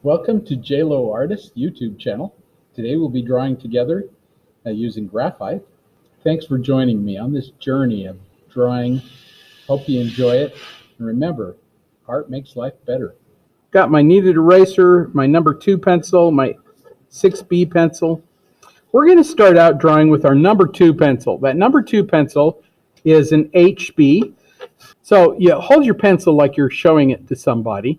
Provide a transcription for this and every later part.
Welcome to J Lowe Artist YouTube channel. Today we'll be drawing together using graphite. Thanks for joining me on this journey of drawing. Hope you enjoy it. And remember, art makes life better. Got my kneaded eraser, my number 2 pencil, my 6B pencil. We're going to start out drawing with our number 2 pencil. That number 2 pencil is an HB. So you hold your pencil like you're showing it to somebody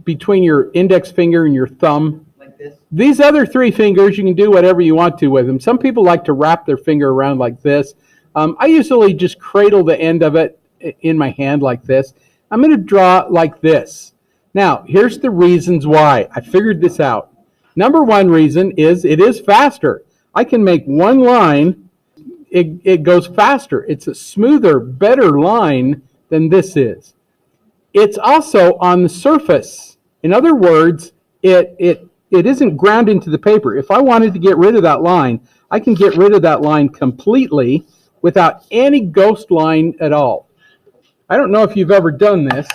between your index finger and your thumb. Like this? These other 3 fingers, you can do whatever you want to with them. Some people like to wrap their finger around like this. I usually just cradle the end of it in my hand like this. I'm going to draw like this. Now, here's the reasons why. I figured this out. Number 1 reason is it is faster. I can make one line, it goes faster. It's a smoother, better line than this is. It's also on the surface. In other words, it isn't ground into the paper. If I wanted to get rid of that line, I can get rid of that line completely without any ghost line at all. I don't know if you've ever done this,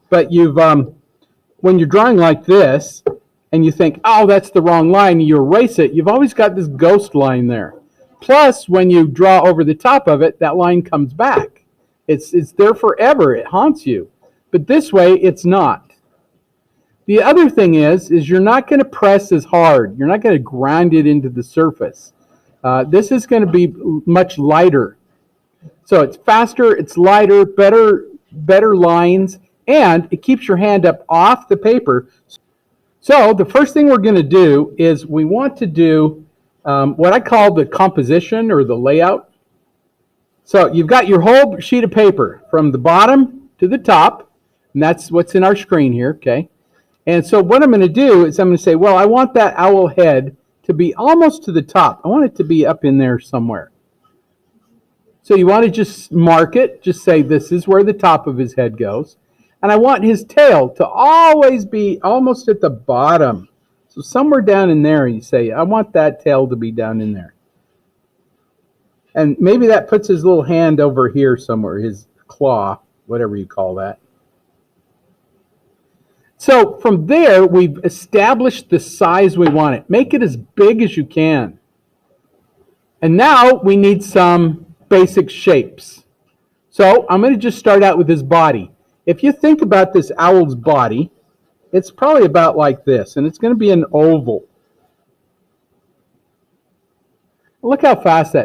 but when you're drawing like this and you think, oh, that's the wrong line, you erase it, you've always got this ghost line there. Plus, when you draw over the top of it, that line comes back. It's there forever. It haunts you. But this way, it's not. The other thing is you're not going to press as hard. You're not going to grind it into the surface. This is going to be much lighter. So it's faster, it's lighter, better lines, and it keeps your hand up off the paper. So the first thing we're going to do is we want to do what I call the composition or the layout. So you've got your whole sheet of paper from the bottom to the top. And that's what's in our screen here, okay? And so what I'm going to do is I'm going to say, well, I want that owl head to be almost to the top. I want it to be up in there somewhere. So you want to just mark it. Just say this is where the top of his head goes. And I want his tail to always be almost at the bottom. So somewhere down in there, you say, I want that tail to be down in there. And maybe that puts his little hand over here somewhere, his claw, whatever you call that. So from there, we've established the size we want it. Make it as big as you can. And now we need some basic shapes. So I'm going to just start out with his body. If you think about this owl's body, it's probably about like this, and it's going to be an oval. Look how fast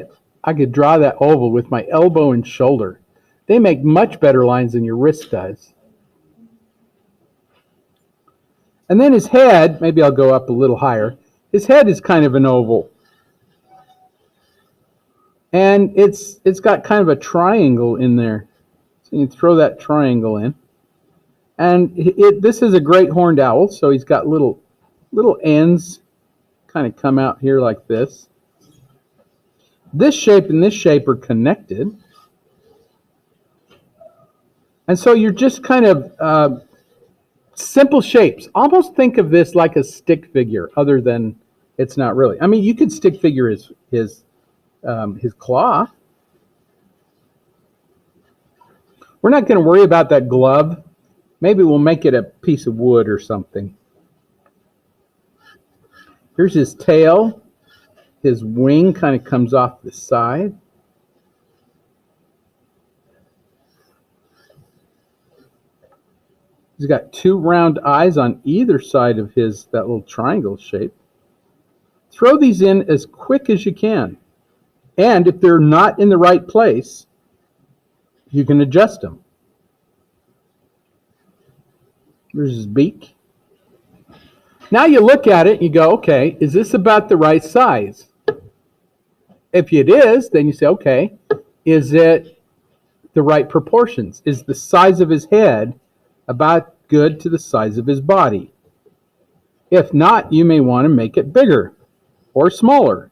I could draw that oval with my elbow and shoulder. They make much better lines than your wrist does. And then his head, maybe I'll go up a little higher. His head is kind of an oval. And it's got kind of a triangle in there. So you can throw that triangle in. And this is a great horned owl, so he's got little ends kind of come out here like this. This shape and this shape are connected. And so you're just kind of simple shapes. Almost think of this like a stick figure, other than it's not really. I mean, you could stick figure his claw. We're not going to worry about that glove. Maybe we'll make it a piece of wood or something. Here's his tail. His wing kind of comes off the side. He's got 2 round eyes on either side of that little triangle shape. Throw these in as quick as you can. And if they're not in the right place, you can adjust them. There's his beak. Now you look at it and you go, okay, is this about the right size? If it is, then you say, okay, is it the right proportions? Is the size of his head about good to the size of his body? If not, you may want to make it bigger or smaller.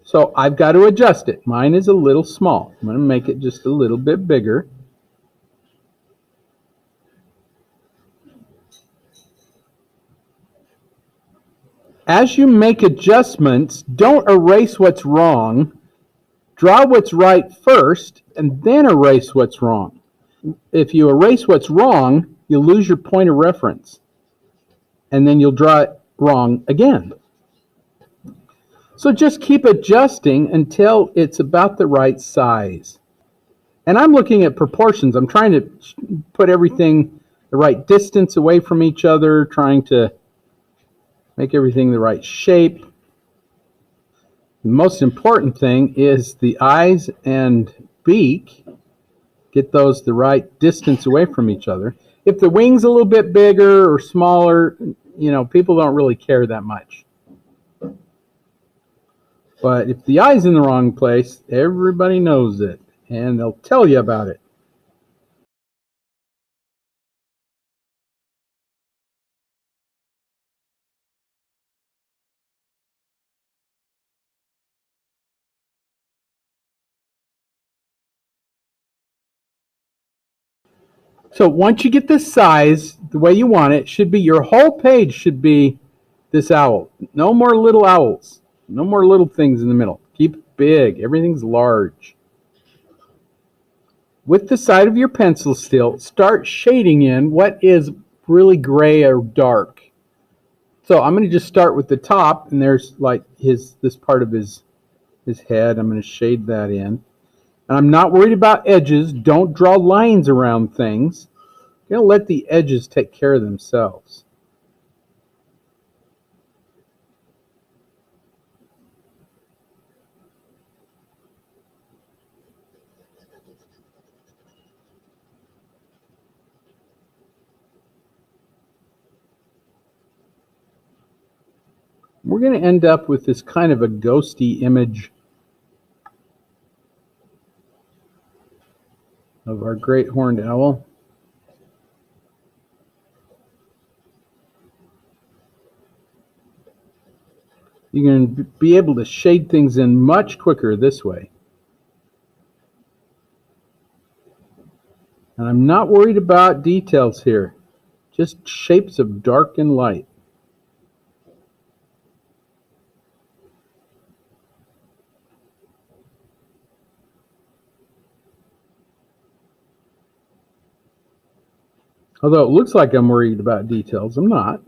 So I've got to adjust it. Mine is a little small. I'm going to make it just a little bit bigger. As you make adjustments, don't erase what's wrong. Draw what's right first, and then erase what's wrong. If you erase what's wrong, you'll lose your point of reference, and then you'll draw it wrong again. So just keep adjusting until it's about the right size. And I'm looking at proportions. I'm trying to put everything the right distance away from each other, trying to make everything the right shape. The most important thing is the eyes and beak. Get those the right distance away from each other. If the wing's a little bit bigger or smaller, you know, people don't really care that much. But if the eye's in the wrong place, everybody knows it, and they'll tell you about it. So once you get the size the way you want it, should be your whole page should be this owl. No more little owls. No more little things in the middle. Keep it big. Everything's large. With the side of your pencil still, start shading in what is really gray or dark. So I'm going to just start with the top, and there's like this part of his head. I'm going to shade that in. And I'm not worried about edges. Don't draw lines around things. You're going to let the edges take care of themselves. We're going to end up with this kind of a ghosty image of our great horned owl. You're going to be able to shade things in much quicker this way. And I'm not worried about details here, just shapes of dark and light. Although it looks like I'm worried about details, I'm not.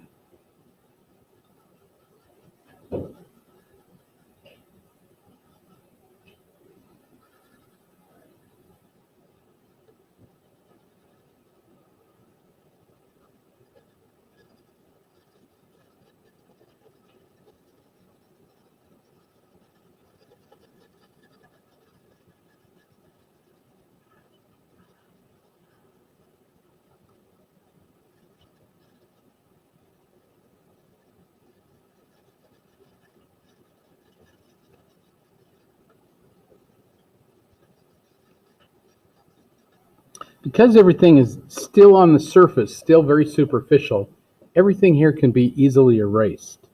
Because everything is still on the surface, still very superficial, everything here can be easily erased.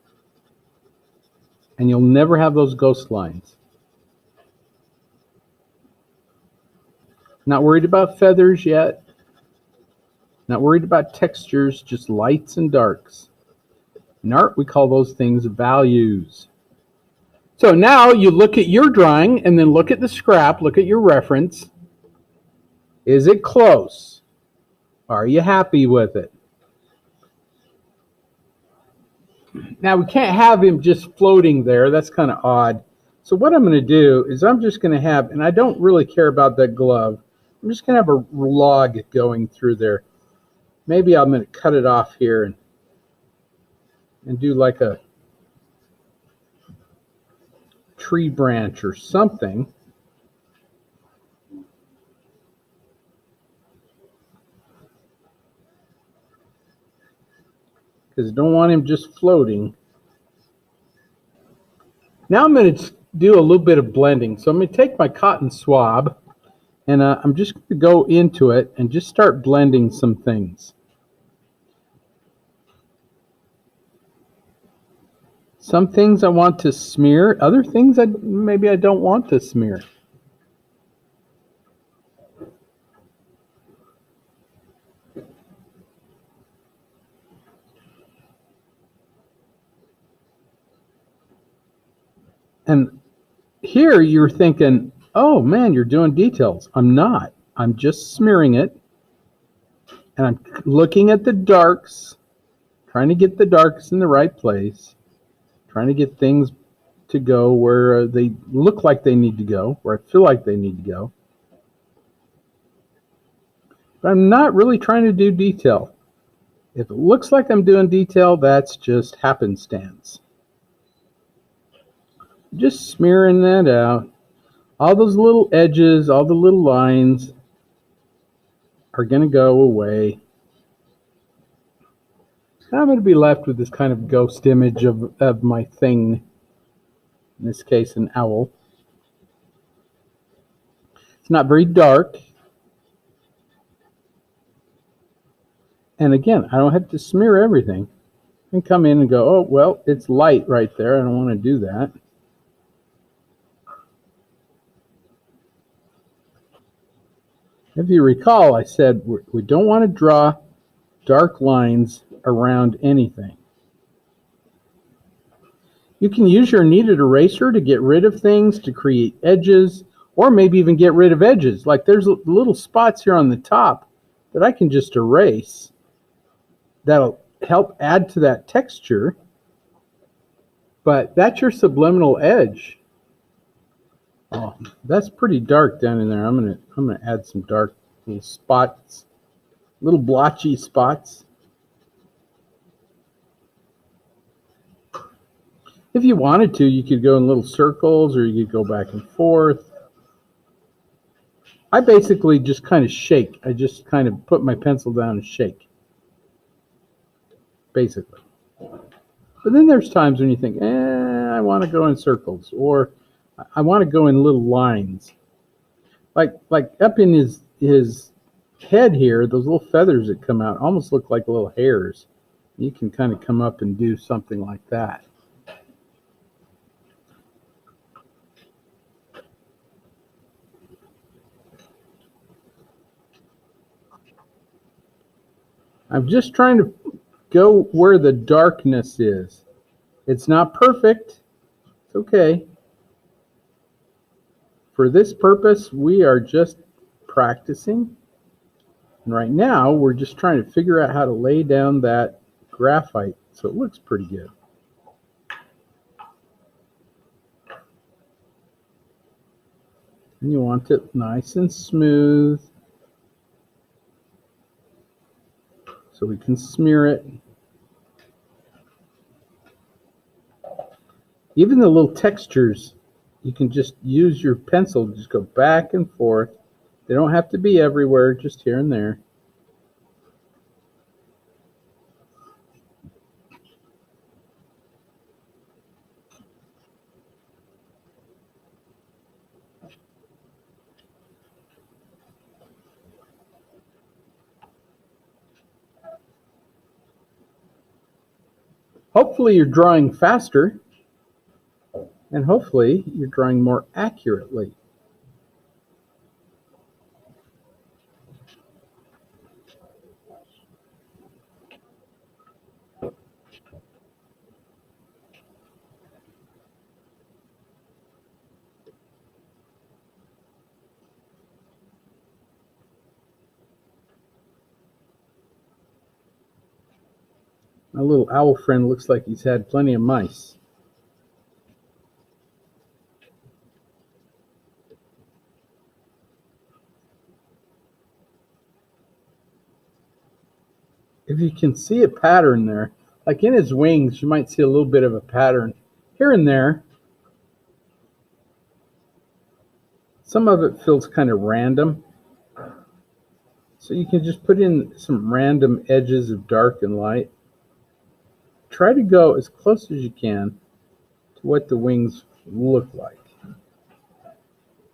And you'll never have those ghost lines. Not worried about feathers yet. Not worried about textures, just lights and darks. In art, we call those things values. So now you look at your drawing and then look at the scrap, look at your reference. Is it close? Are you happy with it? Now we can't have him just floating there. That's kind of odd. So what I'm going to do is I'm just going to have, and I don't really care about that glove, I'm just going to have a log going through there. Maybe I'm going to cut it off here and do like a tree branch or something. Because I don't want him just floating. Now I'm going to do a little bit of blending. So I'm going to take my cotton swab, and I'm just going to go into it and just start blending some things. Some things I want to smear, other things maybe I don't want to smear. And here you're thinking, oh man, you're doing details. I'm not. I'm just smearing it. And I'm looking at the darks, trying to get the darks in the right place, trying to get things to go where they look like they need to go, where I feel like they need to go. But I'm not really trying to do detail. If it looks like I'm doing detail, that's just happenstance. Just smearing that out. All those little edges, all the little lines are going to go away. I'm going to be left with this kind of ghost image of my thing. In this case, an owl. It's not very dark. And again, I don't have to smear everything. I can come in and go, oh, well, it's light right there. I don't want to do that. If you recall, I said we don't want to draw dark lines around anything. You can use your kneaded eraser to get rid of things, to create edges, or maybe even get rid of edges. Like there's little spots here on the top that I can just erase. That'll help add to that texture. But that's your subliminal edge. Oh, that's pretty dark down in there. I'm gonna add some dark little spots, little blotchy spots. If you wanted to, you could go in little circles, or you could go back and forth. I basically just kind of shake. I just kind of put my pencil down and shake, basically. But then there's times when you think, I want to go in circles, or I want to go in little lines. Like up in his head here, those little feathers that come out almost look like little hairs. You can kind of come up and do something like that. I'm just trying to go where the darkness is. It's not perfect. It's okay. For this purpose, we are just practicing. And right now, we're just trying to figure out how to lay down that graphite so it looks pretty good. And you want it nice and smooth so we can smear it. Even the little textures, you can just use your pencil, just go back and forth. They don't have to be everywhere, just here and there. Hopefully you're drawing faster, and hopefully you're drawing more accurately. My little owl friend looks like he's had plenty of mice. If you can see a pattern there, like in his wings, you might see a little bit of a pattern here and there. Some of it feels kind of random. So you can just put in some random edges of dark and light. Try to go as close as you can to what the wings look like.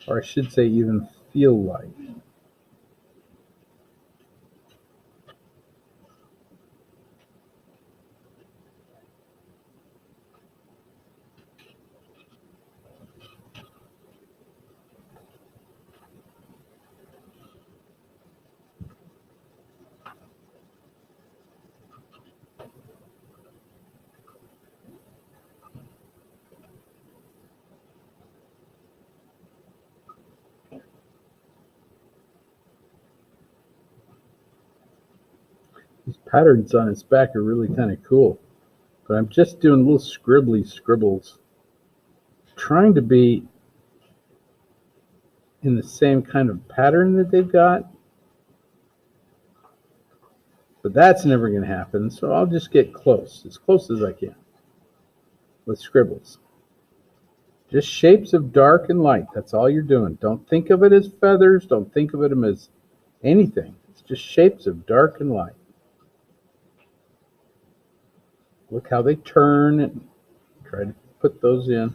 Or I should say even feel like. patterns on his back are really kind of cool. But I'm just doing little scribbly scribbles, trying to be in the same kind of pattern that they've got. But that's never going to happen, so I'll just get close as I can with scribbles. Just shapes of dark and light. That's all you're doing. Don't think of it as feathers. Don't think of it as anything. It's just shapes of dark and light. Look how they turn and try to put those in.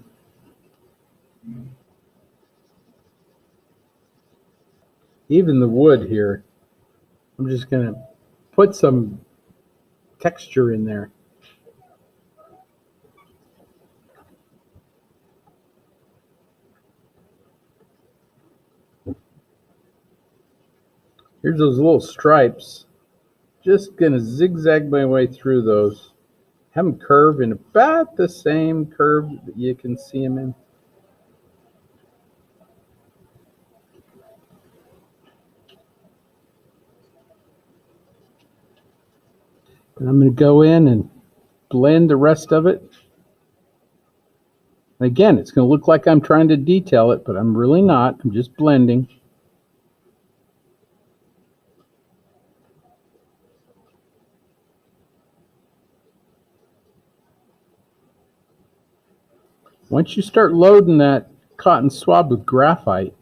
Even the wood here, I'm just going to put some texture in there. Here's those little stripes. Just going to zigzag my way through those. Have them curve in about the same curve that you can see them in. And I'm going to go in and blend the rest of it. And again, it's going to look like I'm trying to detail it, but I'm really not. I'm just blending. Once you start loading that cotton swab with graphite,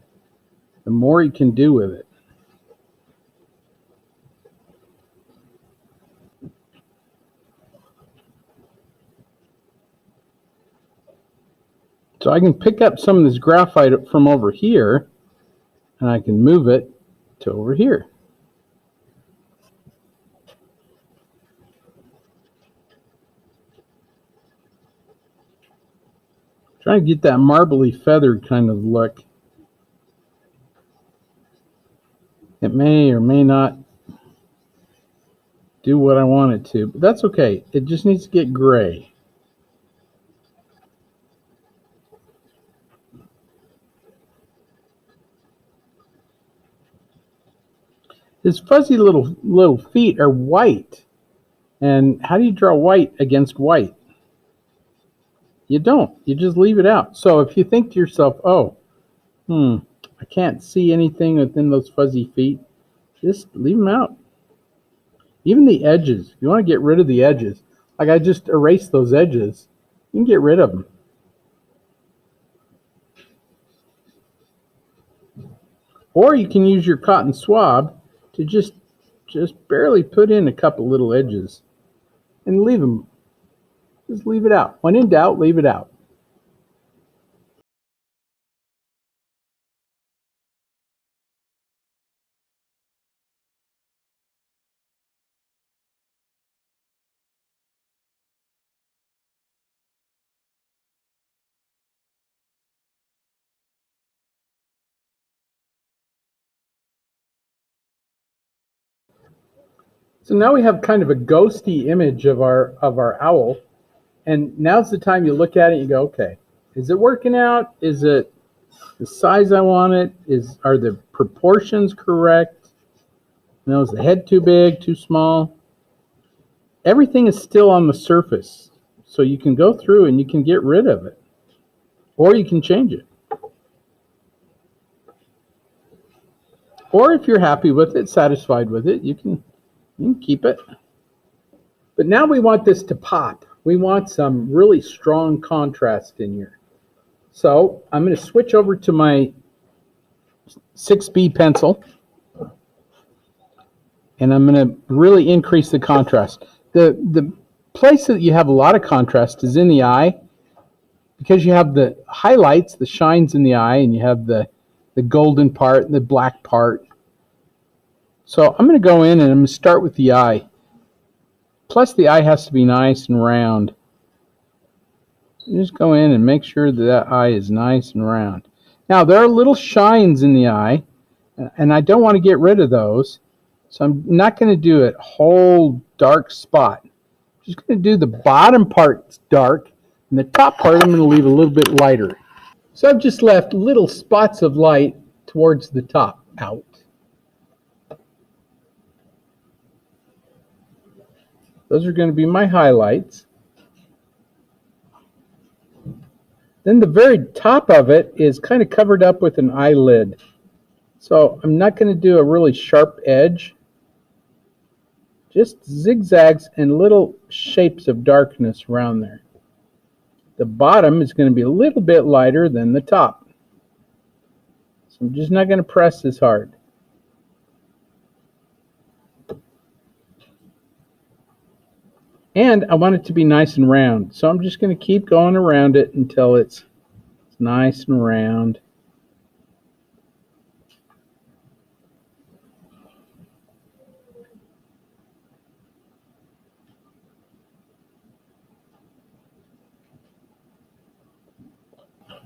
the more you can do with it. So I can pick up some of this graphite from over here, and I can move it to over here. Trying to get that marbly feathered kind of look. It may or may not do what I want it to, but that's okay. It just needs to get gray. His fuzzy little feet are white. And how do you draw white against white? You don't. You just leave it out. So if you think to yourself, oh, I can't see anything within those fuzzy feet, just leave them out. Even the edges. If you want to get rid of the edges, like I just erased those edges, you can get rid of them. Or you can use your cotton swab to just barely put in a couple little edges and leave them. Just leave it out. When in doubt, leave it out. So now we have kind of a ghosty image of our owl, and now's the time you look at it and you go, okay, is it working out? Is it the size I want it? Are the proportions correct? Is the head too big, too small? Everything is still on the surface, so you can go through and you can get rid of it, or you can change it. Or if you're happy with it, satisfied with it, you can keep it. But now we want this to pop. We want some really strong contrast in here. So I'm going to switch over to my 6B pencil, and I'm going to really increase the contrast. The place that you have a lot of contrast is in the eye, because you have the highlights, the shines in the eye, and you have the golden part and the black part. So I'm going to go in and I'm going to start with the eye. Plus the eye has to be nice and round. You just go in and make sure that eye is nice and round. Now there are little shines in the eye, and I don't want to get rid of those. So I'm not going to do a whole dark spot. I'm just going to do the bottom part dark, and the top part I'm going to leave a little bit lighter. So I've just left little spots of light towards the top out. Those are going to be my highlights. Then the very top of it is kind of covered up with an eyelid. So I'm not going to do a really sharp edge. Just zigzags and little shapes of darkness around there. The bottom is going to be a little bit lighter than the top. So I'm just not going to press as hard. And I want it to be nice and round. So I'm just going to keep going around it until it's nice and round.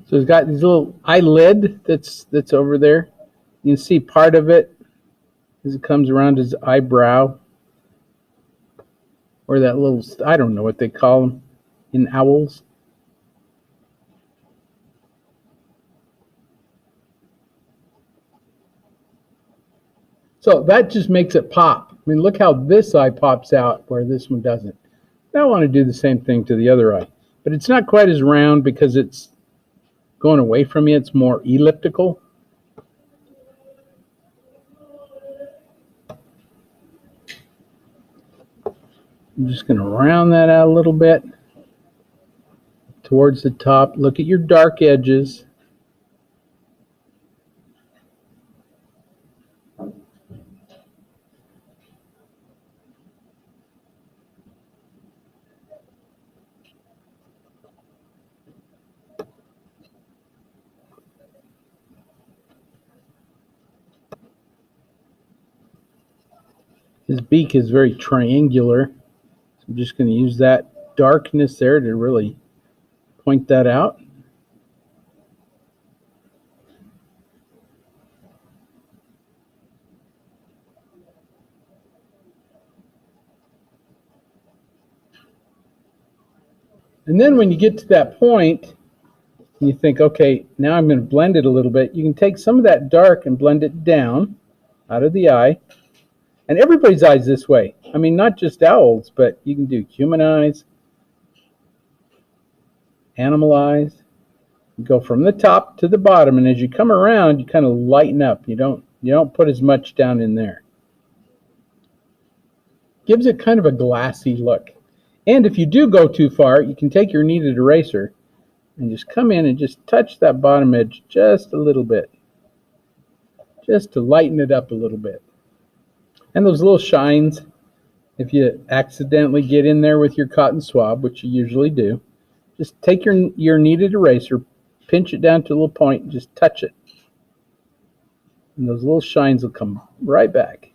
So it's got this little eyelid that's over there. You can see part of it as it comes around his eyebrow. Or that little, I don't know what they call them in owls. So that just makes it pop. I mean, look how this eye pops out where this one doesn't. Now I want to do the same thing to the other eye. But it's not quite as round because it's going away from me. It's more elliptical. I'm just going to round that out a little bit towards the top. Look at your dark edges. His beak is very triangular. I'm just going to use that darkness there to really point that out. And then when you get to that point, and you think, okay, now I'm going to blend it a little bit, you can take some of that dark and blend it down out of the eye. And everybody's eyes this way. I mean, not just owls, but you can do human eyes, animal eyes. You go from the top to the bottom, and as you come around, you kind of lighten up. You don't put as much down in there. Gives it kind of a glassy look. And if you do go too far, you can take your kneaded eraser and just come in and just touch that bottom edge just a little bit, just to lighten it up a little bit. And those little shines, if you accidentally get in there with your cotton swab, which you usually do, just take your kneaded eraser, pinch it down to a little point, and just touch it. And those little shines will come right back.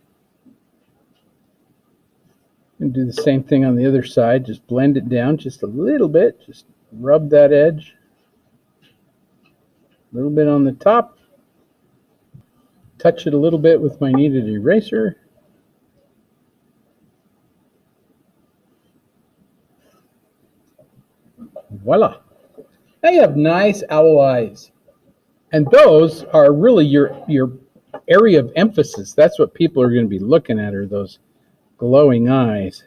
And do the same thing on the other side. Just blend it down just a little bit. Just rub that edge. A little bit on the top. Touch it a little bit with my kneaded eraser. Voila! Now you have nice owl eyes. And those are really your area of emphasis. That's what people are going to be looking at, are those glowing eyes.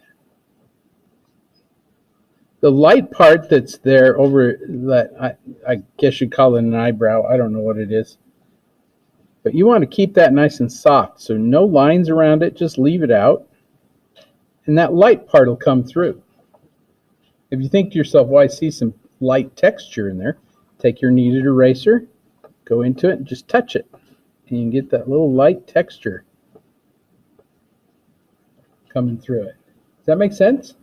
The light part that's there over that, I guess you call it an eyebrow. I don't know what it is. But you want to keep that nice and soft. So no lines around it. Just leave it out. And that light part will come through. If you think to yourself, well, I see some light texture in there, take your kneaded eraser, go into it, and just touch it. And you can get that little light texture coming through it. Does that make sense?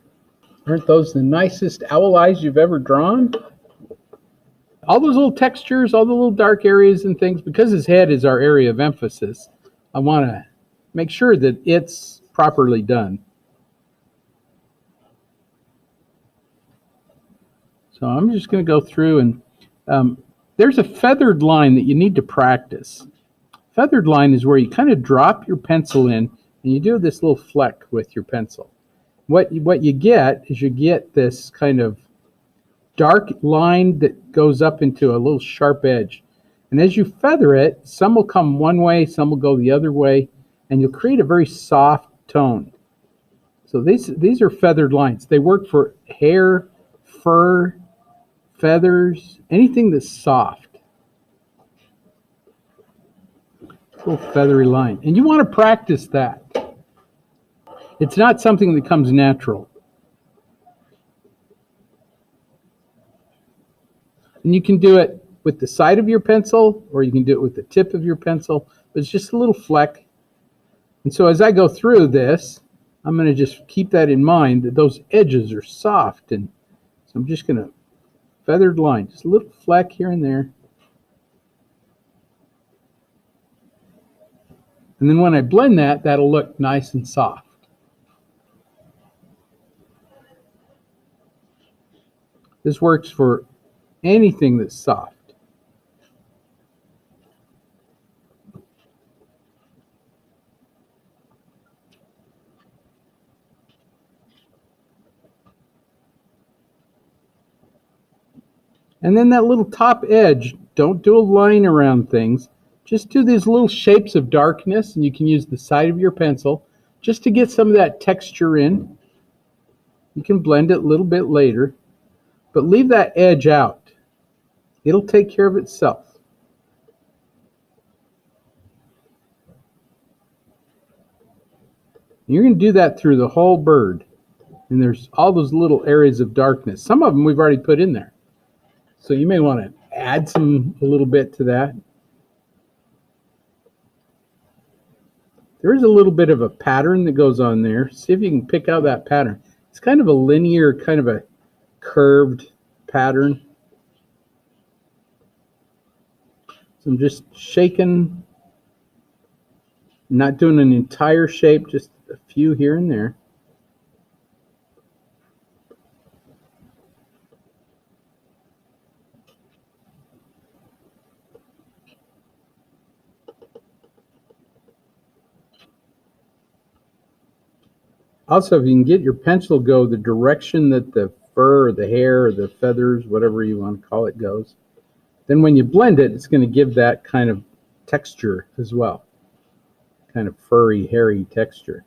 Aren't those the nicest owl eyes you've ever drawn? All those little textures, all the little dark areas and things, because his head is our area of emphasis, I want to make sure that it's properly done. So I'm just going to go through and there's a feathered line that you need to practice. Feathered line is where you kind of drop your pencil in and you do this little fleck with your pencil. What you get is you get this kind of dark line that goes up into a little sharp edge. And as you feather it, some will come one way, some will go the other way, and you'll create a very soft tone. So these are feathered lines. They work for hair, fur, feathers, anything that's soft. Little feathery line. And you want to practice that. It's not something that comes natural. And you can do it with the side of your pencil, or you can do it with the tip of your pencil. But it's just a little fleck. And so as I go through this, I'm going to just keep that in mind, that those edges are soft. And so I'm just going to feathered line, just a little fleck here and there. And then when I blend that, that'll look nice and soft. This works for anything that's soft. And then that little top edge, don't do a line around things. Just do these little shapes of darkness, and you can use the side of your pencil just to get some of that texture in. You can blend it a little bit later, but leave that edge out. It'll take care of itself. You're going to do that through the whole bird. And there's all those little areas of darkness. Some of them we've already put in there. So you may want to add a little bit to that. There is a little bit of a pattern that goes on there. See if you can pick out that pattern. It's kind of a linear, kind of a curved pattern. So I'm just shaking, not doing an entire shape, just a few here and there. Also, if you can get your pencil go the direction that the fur or the hair or the feathers, whatever you want to call it, goes, then when you blend it, it's going to give that kind of texture as well. Kind of furry, hairy texture.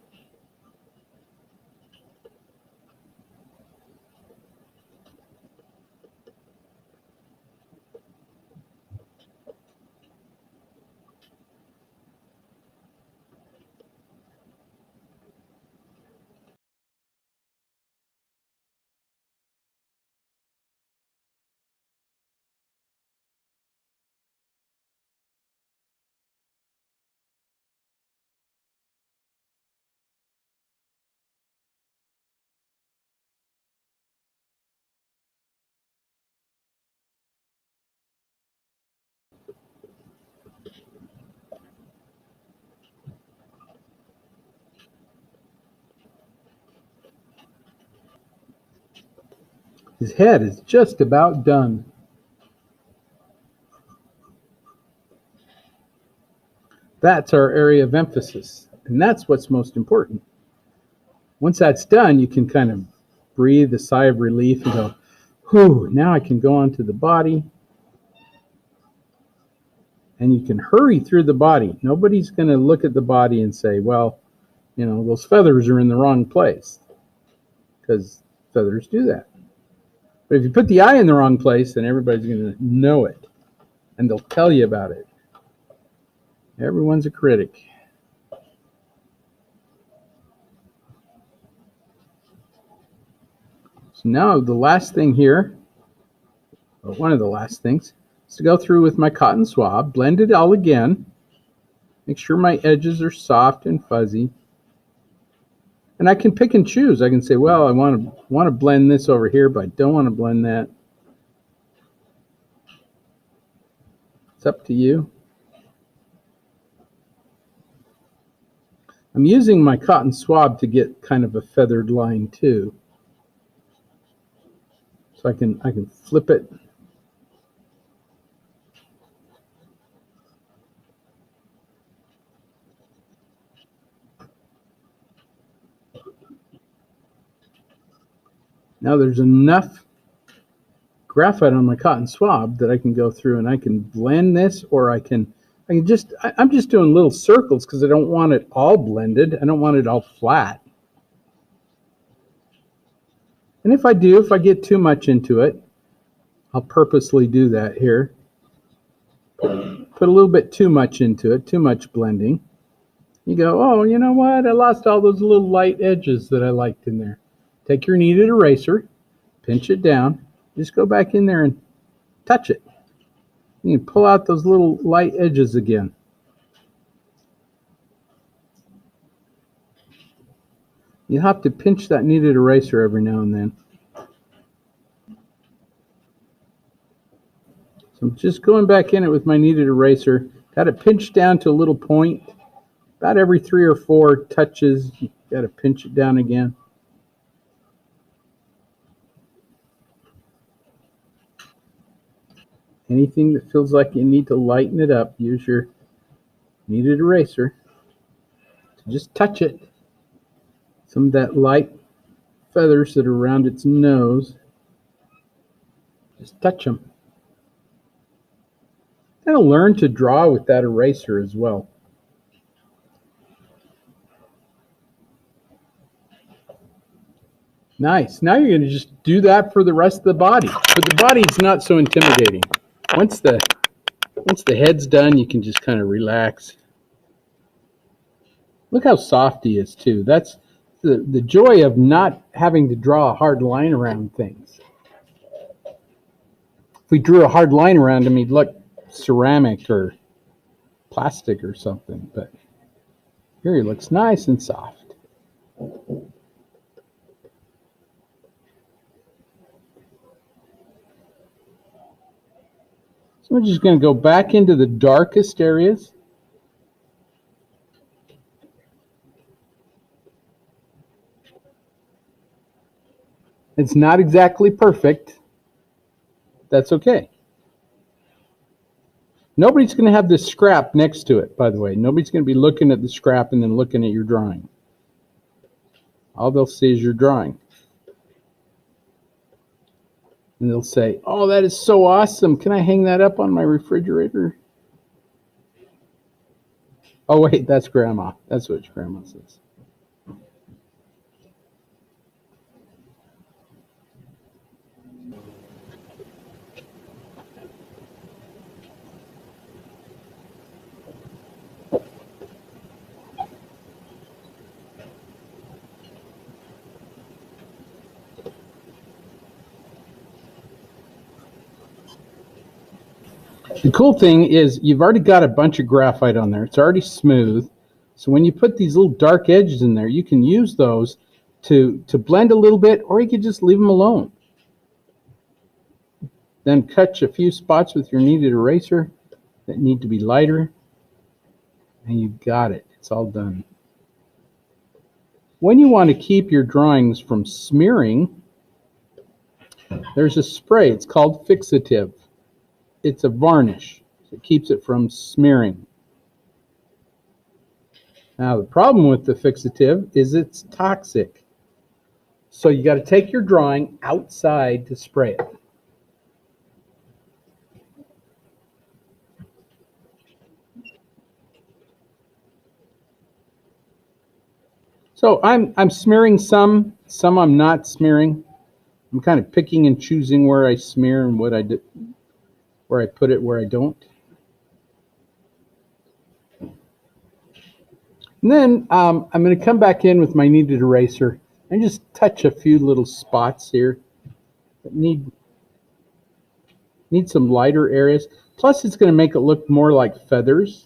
His head is just about done. That's our area of emphasis, and that's what's most important. Once that's done, you can kind of breathe a sigh of relief and go, whew, now I can go on to the body. And you can hurry through the body. Nobody's going to look at the body and say, well, you know, those feathers are in the wrong place, because feathers do that. But if you put the eye in the wrong place, then everybody's going to know it, and they'll tell you about it. Everyone's a critic. So now the last thing here, or one of the last things, is to go through with my cotton swab, blend it all again, make sure my edges are soft and fuzzy. And I can pick and choose. I can say, well, I want to blend this over here, but I don't want to blend that. It's up to you. I'm using my cotton swab to get kind of a feathered line too. So I can flip it. Now there's enough graphite on my cotton swab that I can go through and I can blend this, or I'm just doing little circles because I don't want it all blended. I don't want it all flat. And if I get too much into it, I'll purposely do that here. Put a little bit too much into it, too much blending. You go, oh, you know what? I lost all those little light edges that I liked in there. Take your kneaded eraser, pinch it down, just go back in there and touch it. You can pull out those little light edges again. You have to pinch that kneaded eraser every now and then. So I'm just going back in it with my kneaded eraser. Got it pinched down to a little point. About every 3 or 4 touches, you got to pinch it down again. Anything that feels like you need to lighten it up, use your kneaded eraser to just touch it. Some of that light feathers that are around its nose, just touch them. Kind of learn to draw with that eraser as well. Nice. Now you're going to just do that for the rest of the body. But the body's not so intimidating. Once the head's done, you can just kind of relax. Look how soft he is too. That's the joy of not having to draw a hard line around things. If we drew a hard line around him, he'd look ceramic or plastic or something. But here he looks nice and soft. So we're just going to go back into the darkest areas. It's not exactly perfect. That's okay. Nobody's going to have this scrap next to it, by the way. Nobody's going to be looking at the scrap and then looking at your drawing. All they'll see is your drawing. And they'll say, oh, that is so awesome. Can I hang that up on my refrigerator? Oh, wait, that's Grandma. That's what Grandma says. The cool thing is you've already got a bunch of graphite on there. It's already smooth. So when you put these little dark edges in there, you can use those to blend a little bit, or you could just leave them alone. Then cut a few spots with your kneaded eraser that need to be lighter, and you've got it. It's all done. When you want to keep your drawings from smearing, there's a spray. It's called fixative. It's a varnish. So it keeps it from smearing. Now the problem with the fixative is it's toxic. So you got to take your drawing outside to spray it. So I'm smearing some I'm not smearing. I'm kind of picking and choosing where I smear and what I do, where I put it, where I don't. And then I'm going to come back in with my kneaded eraser and just touch a few little spots here that need some lighter areas. Plus, it's going to make it look more like feathers.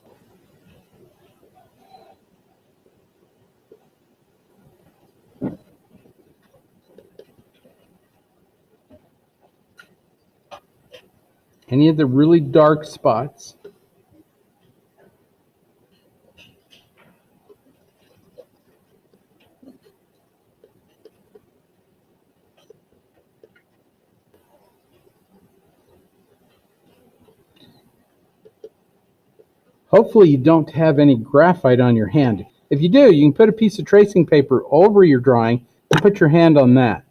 Any of the really dark spots. Hopefully you don't have any graphite on your hand. If you do, you can put a piece of tracing paper over your drawing and put your hand on that.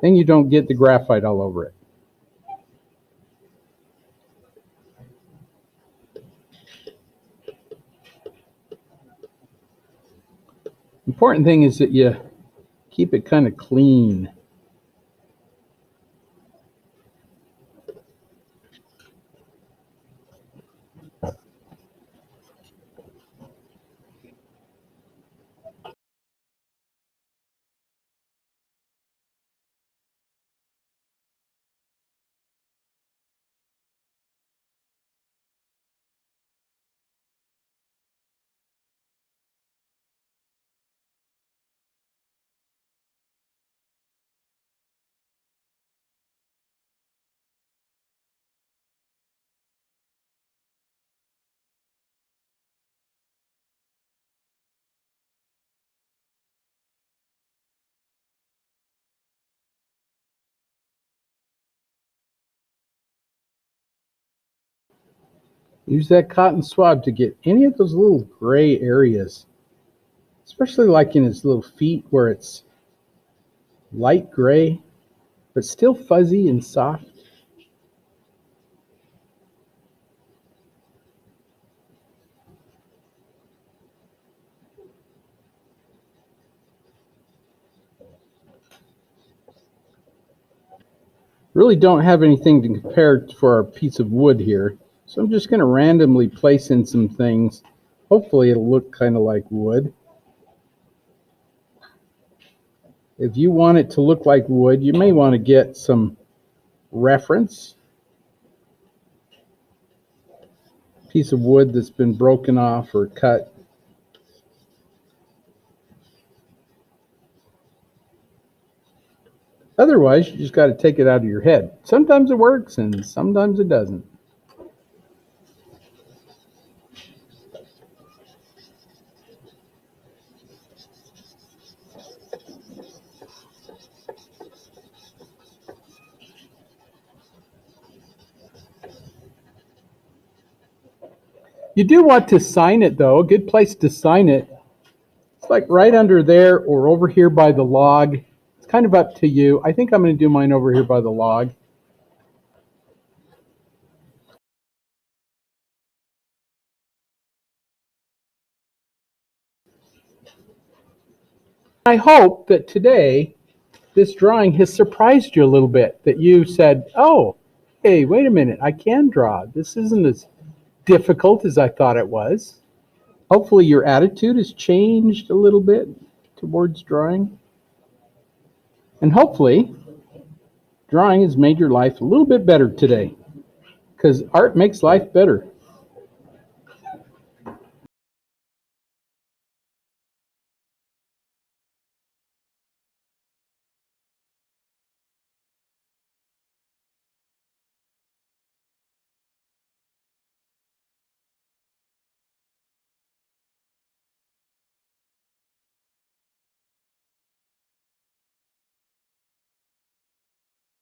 Then you don't get the graphite all over it. Important thing is that you keep it kind of clean. Use that cotton swab to get any of those little gray areas, especially like in his little feet where it's light gray, but still fuzzy and soft. Really don't have anything to compare for our piece of wood here, so I'm just going to randomly place in some things. Hopefully it'll look kind of like wood. If you want it to look like wood, you may want to get some reference. Piece of wood that's been broken off or cut. Otherwise, you just got to take it out of your head. Sometimes it works and sometimes it doesn't. You do want to sign it though. A good place to sign it, it's like right under there or over here by the log. It's kind of up to you. I think I'm going to do mine over here by the log. I hope that today this drawing has surprised you a little bit, that you said, oh, hey, wait a minute, I can draw. This isn't as difficult as I thought it was. Hopefully your attitude has changed a little bit towards drawing. And hopefully drawing has made your life a little bit better today, because art makes life better.